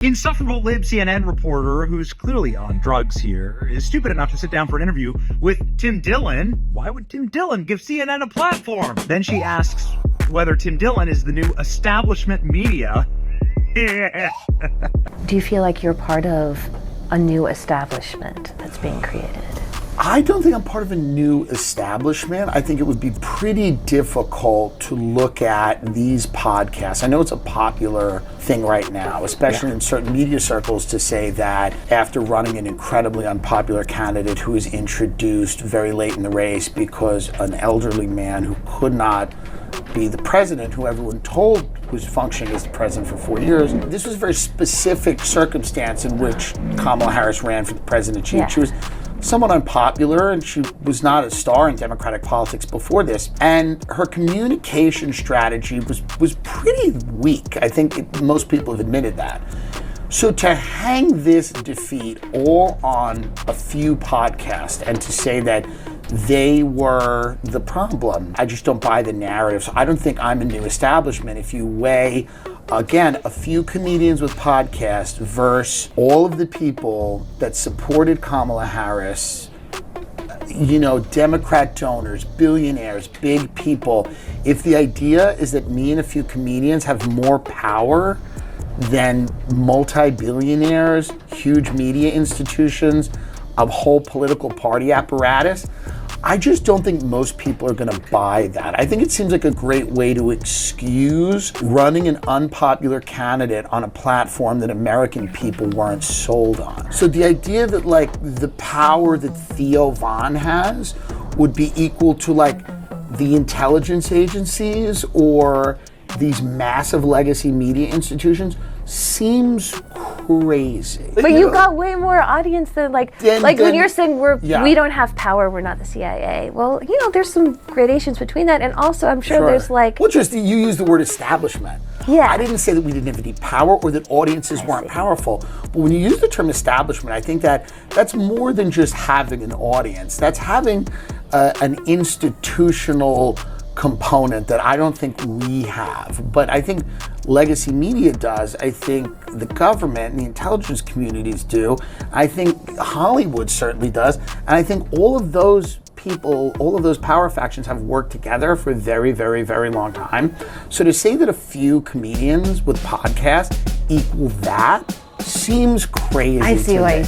Insufferable lib CNN reporter who's clearly on drugs here is stupid enough to sit down for an interview with Tim Dillon. Why would Tim Dillon give CNN a platform? Then she asks whether Tim Dillon is the new establishment media. Do you feel like you're part of a new establishment that's being created? I don't think I'm part of a new establishment. I think it would be pretty difficult to look at these podcasts. I know it's a popular thing right now, especially in certain media circles, to say that after running an incredibly unpopular candidate who was introduced very late in the race because an elderly man who could not be the president, who everyone told was functioning as the president for 4 years. This was a very specific circumstance in which Kamala Harris ran for the presidency. Yeah. She was somewhat unpopular, and she was not a star in Democratic politics before this. And her communication strategy was pretty weak. I think most people have admitted that. So to hang this defeat all on a few podcasts and to say that they were the problem, I just don't buy the narrative. So I don't think I'm a new establishment. If you weigh, again, a few comedians with podcasts versus all of the people that supported Kamala Harris, you know, Democrat donors, billionaires, big people, if the idea is that me and a few comedians have more power than multi-billionaires, huge media institutions, a whole political party apparatus, I just don't think most people are going to buy that. I think it seems like a great way to excuse running an unpopular candidate on a platform that American people weren't sold on. So the idea that like the power that Theo Von has would be equal to like the intelligence agencies or these massive legacy media institutions seems crazy. But you got way more audience than when you're saying we don't have power, we're not the CIA. Well, you know, there's some gradations between that, and also I'm sure there's like. Well, just you use the word establishment. Yeah. I didn't say that we didn't have any power or that audiences weren't powerful. But when you use the term establishment, I think that that's more than just having an audience. That's having an institutional component that I don't think we have. But I think legacy media does. I think the government and the intelligence communities do. I think Hollywood certainly does. And I think all of those people, all of those power factions have worked together for a very, very, very long time. So to say that a few comedians with podcasts equal that seems crazy. I see why